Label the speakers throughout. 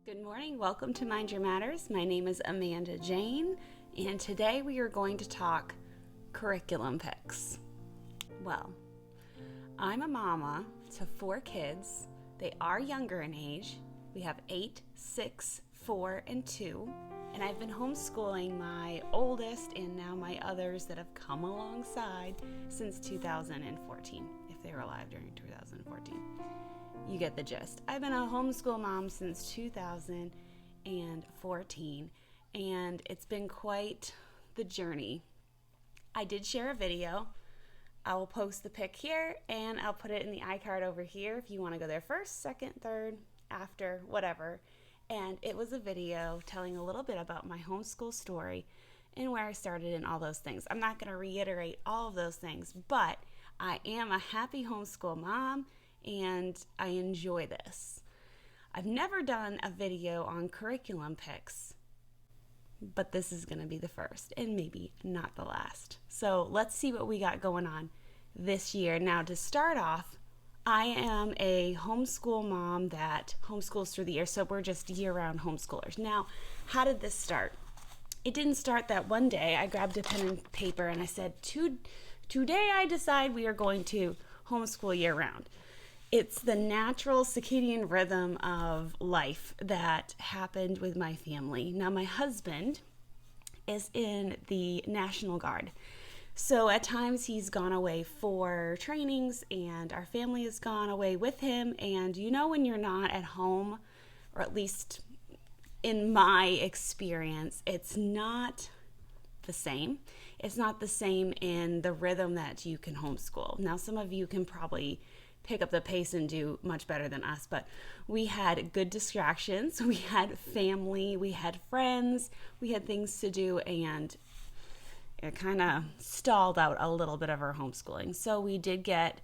Speaker 1: Good morning. Welcome to Mind Your Matters. My name is Amanda Jane, and today we are going to talk curriculum picks. Well, I'm a mama to 4 kids. They are younger in age. We have 8, 6, 4, and 2. And I've been homeschooling my oldest and now my others that have come alongside since 2014, if they were alive during 2014. You get the gist. I've been a homeschool mom since 2014, and it's been quite the journey. I did share a video. I will post the pic here, and I'll put it in the iCard over here if you want to go there first, second, third, after, whatever. And it was a video telling a little bit about my homeschool story and where I started and all those things. I'm not going to reiterate all of those things, but I am a happy homeschool mom, and I enjoy this. I've never done a video on curriculum picks, but this is going to be the first and maybe not the last. So let's see what we got going on this year. Now, to start off, I am a homeschool mom that homeschools through the year, so we're just year-round homeschoolers. Now, how did this start? It didn't start that one day. I grabbed a pen and paper and I said, today I decide we are going to homeschool year-round. It's the natural circadian rhythm of life that happened with my family. Now, my husband is in the National Guard. So at times he's gone away for trainings and our family has gone away with him. And you know when you're not at home, or at least in my experience, it's not the same. It's not the same in the rhythm that you can homeschool. Now, some of you can probably pick up the pace and do much better than us, but we had good distractions. We had family, we had friends, we had things to do, and it kind of stalled out a little bit of our homeschooling. So we did get,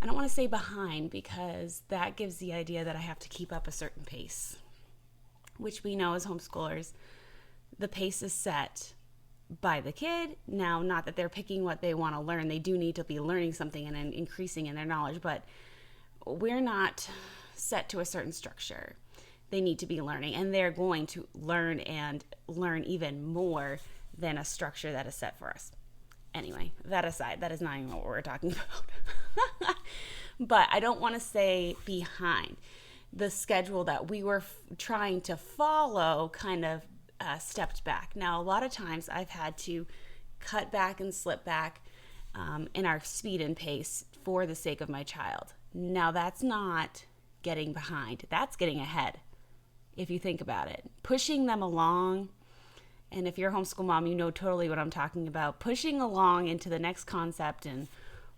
Speaker 1: I don't want to say behind, because that gives the idea that I have to keep up a certain pace, which we know as homeschoolers, the pace is set by the kid. Now, not that they're picking what they want to learn. They do need to be learning something and increasing in their knowledge, but we're not set to a certain structure. They need to be learning, and they're going to learn and learn even more than a structure that is set for us. Anyway, that aside, that is not even what we're talking about. But I don't want to say behind. The schedule that we were trying to follow kind of stepped back. Now, a lot of times I've had to cut back and slip back in our speed and pace for the sake of my child. Now, that's not getting behind. That's getting ahead, if you think about it. Pushing them along, and if you're a homeschool mom, you know totally what I'm talking about. Pushing along into the next concept and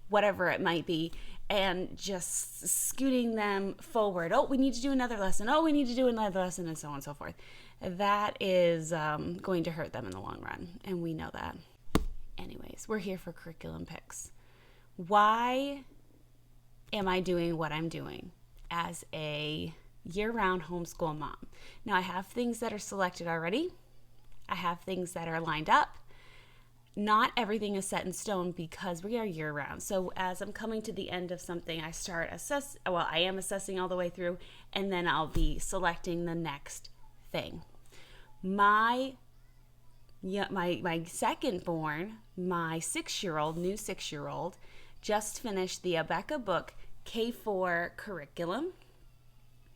Speaker 1: whatever it might be, and just scooting them forward. Oh, we need to do another lesson. Oh, we need to do another lesson, and so on and so forth. That is going to hurt them in the long run, and we know that. Anyways, we're here for curriculum picks. Why am I doing what I'm doing as a year-round homeschool mom? Now, I have things that are selected already. I have things that are lined up. Not everything is set in stone because we are year-round. So as I'm coming to the end of something, I am assessing all the way through, and then I'll be selecting the next thing. My second born, my 6-year-old, new 6-year-old, just finished the Abeka book K4 curriculum.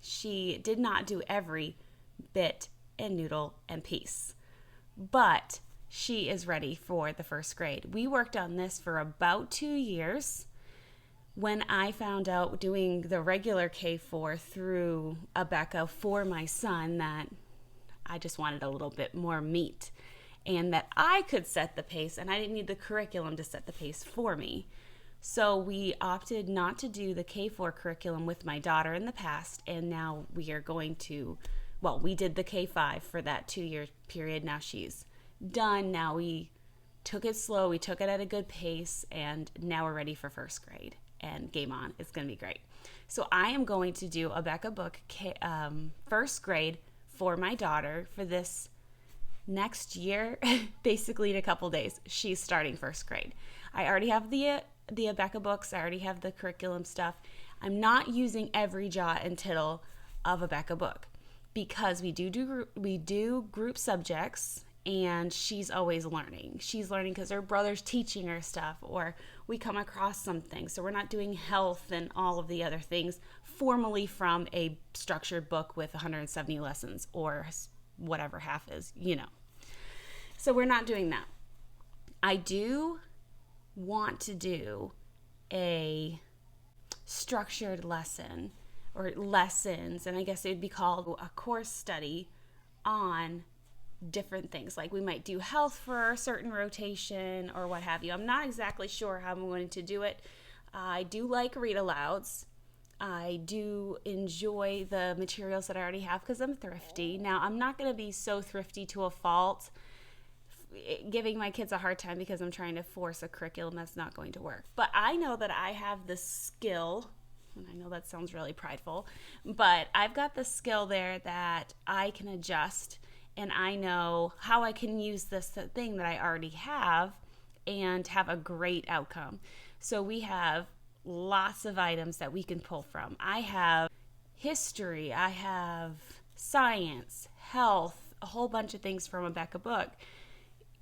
Speaker 1: She did not do every bit and noodle and piece, but she is ready for the first grade. We worked on this for about 2 years. When I found out doing the regular K4 through Abeka for my son that I just wanted a little bit more meat and that I could set the pace and I didn't need the curriculum to set the pace for me. So we opted not to do the K4 curriculum with my daughter in the past, and now we are going to, we did the K5 for that 2-year period. Now she's done. Now we took it slow. We took it at a good pace, and now we're ready for first grade. And game on. It's going to be great. So I am going to do a Abeka book first grade for my daughter for this next year, basically in a couple days. She's starting first grade. I already have the Abeka books. I already have the curriculum stuff. I'm not using every jot and tittle of a Abeka book. because we do group subjects, and she's always learning. She's learning because her brother's teaching her stuff, or we come across something. So we're not doing health and all of the other things formally from a structured book with 170 lessons or whatever half is, So we're not doing that. I do want to do a structured lesson or lessons, and I guess it would be called a course study on different things. Like we might do health for a certain rotation or what have you. I'm not exactly sure how I'm going to do it. I do like read alouds. I do enjoy the materials that I already have because I'm thrifty. Now, I'm not going to be so thrifty to a fault, giving my kids a hard time because I'm trying to force a curriculum that's not going to work. But I know that I have the skill, and I know that sounds really prideful, but I've got the skill there that I can adjust, and I know how I can use this thing that I already have and have a great outcome. So we have lots of items that we can pull from. I have history, I have science, health, a whole bunch of things from Abeka book,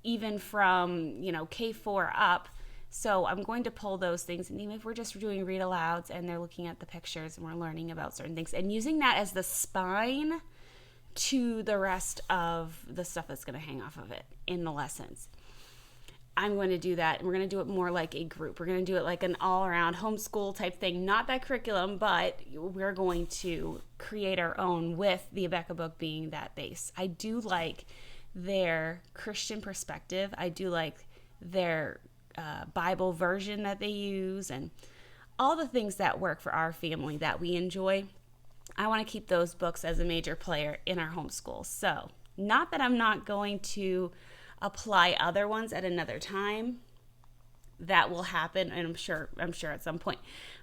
Speaker 1: even from, K4 up. So I'm going to pull those things, and even if we're just doing read alouds and they're looking at the pictures and we're learning about certain things and using that as the spine to the rest of the stuff that's going to hang off of it in the lessons. I'm going to do that, and we're going to do it more like a group. We're going to do it like an all-around homeschool type thing, not that curriculum, but we're going to create our own with the Abeka book being that base. I do like their Christian perspective. I do like their Bible version that they use, and all the things that work for our family that we enjoy. I want to keep those books as a major player in our homeschool. So, not that I'm not going to apply other ones at another time. That will happen, and I'm sure at some point.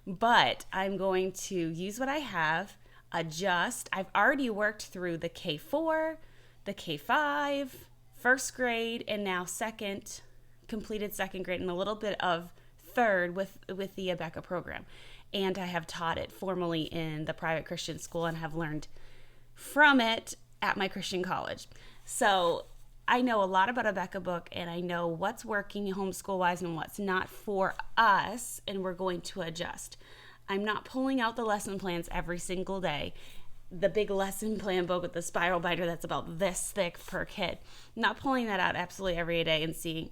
Speaker 1: But I'm going to use what I have, adjust. I've already worked through the K4, the K5, first grade, and now completed second grade, and a little bit of third with the Abeka program. And I have taught it formally in the private Christian school and have learned from it at my Christian college. So I know a lot about Abeka book, and I know what's working homeschool-wise and what's not for us, and we're going to adjust. I'm not pulling out the lesson plans every single day. The big lesson plan book with the spiral binder that's about this thick per kid. I'm not pulling that out absolutely every day and seeing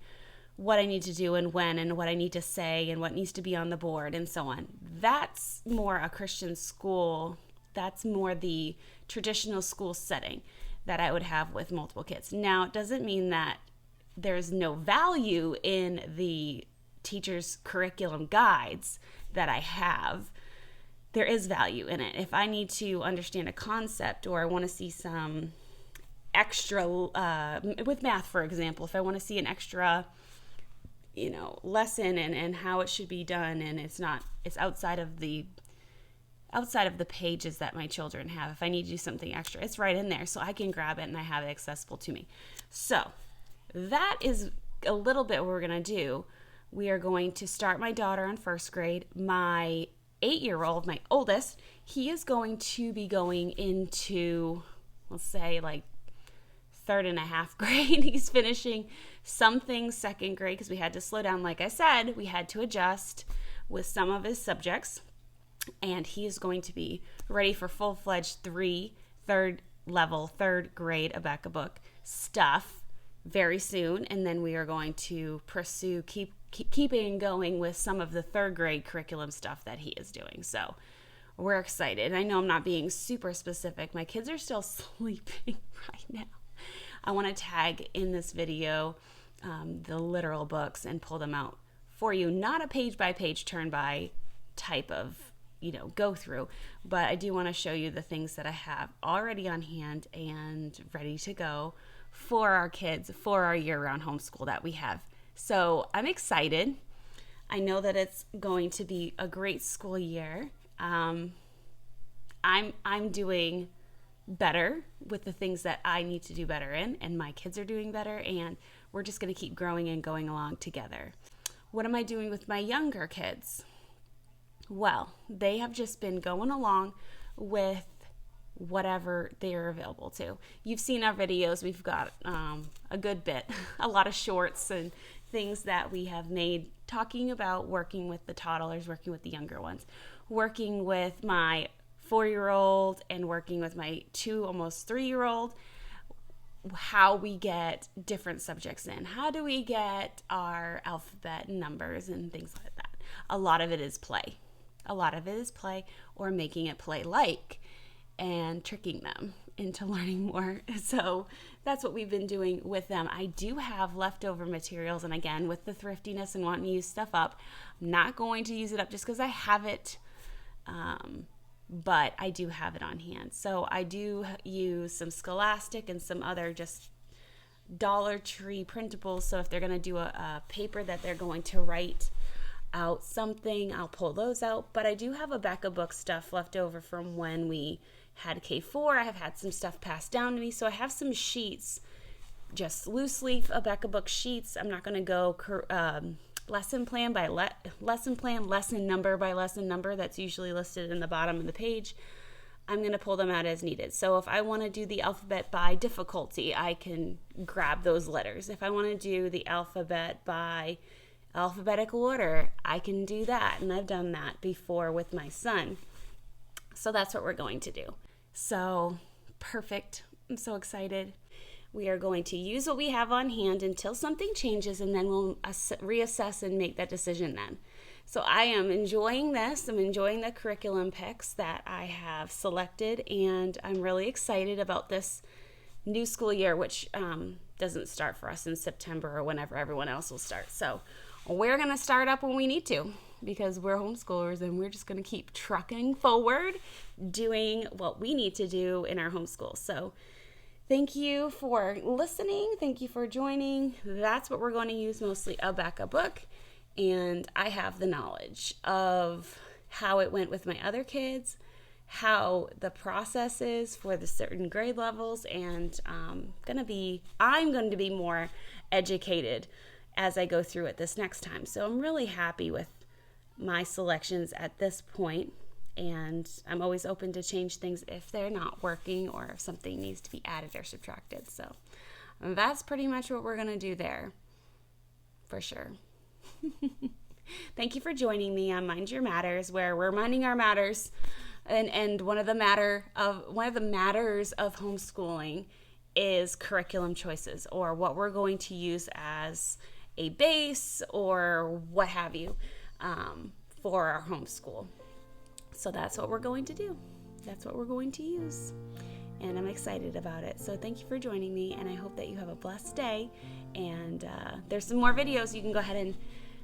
Speaker 1: what I need to do and when and what I need to say and what needs to be on the board and so on. That's more a Christian school. That's more the traditional school setting that I would have with multiple kids. Now, it doesn't mean that there's no value in the teacher's curriculum guides that I have. There is value in it. If I need to understand a concept, or I want to see some extra, with math, for example, if I want to see an extra lesson and how it should be done, and it's outside of the pages that my children have. If I need to do something extra, it's right in there, so I can grab it and I have it accessible to me. So that is a little bit what we're going to do. We are going to start my daughter in first grade. My 8-year-old, my oldest, he is going to be going into, let's say, like 3rd and a half grade. He's finishing something second grade because we had to slow down. Like I said, we had to adjust with some of his subjects, and he is going to be ready for full-fledged third grade Abeka book stuff very soon, and then we are going to pursue keeping going with some of the 3rd grade curriculum stuff that he is doing. So we're excited. I know I'm not being super specific. My kids are still sleeping right now. I want to tag in this video the literal books and pull them out for you. Not a page-by-page, turn-by type of, go through, but I do want to show you the things that I have already on hand and ready to go for our kids, for our year-round homeschool that we have. So I'm excited. I know that it's going to be a great school year. I'm doing better with the things that I need to do better in, and my kids are doing better, and we're just going to keep growing and going along together. What am I doing with my younger kids? Well, they have just been going along with whatever they're available to. You've seen our videos. We've got a good bit, a lot of shorts and things that we have made talking about working with the toddlers, working with the younger ones, working with my 4-year-old and working with my 2, almost 3-year-old, how we get different subjects in. How do we get our alphabet and numbers and things like that? A lot of it is play. A lot of it is play or making it play-like and tricking them into learning more. So that's what we've been doing with them. I do have leftover materials, and again, with the thriftiness and wanting to use stuff up, I'm not going to use it up just because I have it, but I do have it on hand. So I do use some Scholastic and some other just Dollar Tree printables. So if they're going to do a paper that they're going to write out something, I'll pull those out. But I do have Abeka book stuff left over from when we had K4. I have had some stuff passed down to me. So I have some sheets, just loose leaf Abeka book sheets. I'm not going to go lesson plan by lesson plan, lesson number by lesson number. That's usually listed in the bottom of the page. I'm going to pull them out as needed. So if I want to do the alphabet by difficulty, I can grab those letters. If I want to do the alphabet by alphabetical order, I can do that. And I've done that before with my son. So that's what we're going to do. So perfect. I'm so excited. We are going to use what we have on hand until something changes, and then we'll reassess and make that decision then. So I am enjoying this. I'm enjoying the curriculum picks that I have selected, and I'm really excited about this new school year, which doesn't start for us in September or whenever everyone else will start. So we're going to start up when we need to, because we're homeschoolers and we're just going to keep trucking forward, doing what we need to do in our homeschool. So thank you for listening. Thank you for joining. That's what we're going to use, mostly Abeka book. And I have the knowledge of how it went with my other kids, how the process is for the certain grade levels, and I'm going to be more educated as I go through it this next time. So I'm really happy with my selections at this point, and I'm always open to change things if they're not working or if something needs to be added or subtracted. So that's pretty much what we're going to do there, for sure. Thank you for joining me on Mind Your Matters, where we're minding our matters, and one of the matters of homeschooling is curriculum choices, or what we're going to use as a base or what have you for our homeschool. So that's what we're going to do. That's what we're going to use. And I'm excited about it. So thank you for joining me, and I hope that you have a blessed day. And there's some more videos. You can go ahead and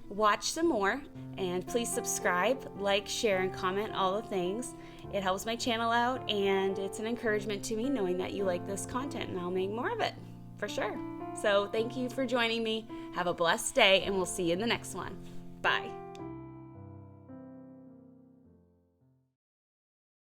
Speaker 1: watch some more. And please subscribe, like, share, and comment all the things. It helps my channel out, and it's an encouragement to me knowing that you like this content, and I'll make more of it for sure. So thank you for joining me. Have a blessed day, and we'll see you in the next one. Bye.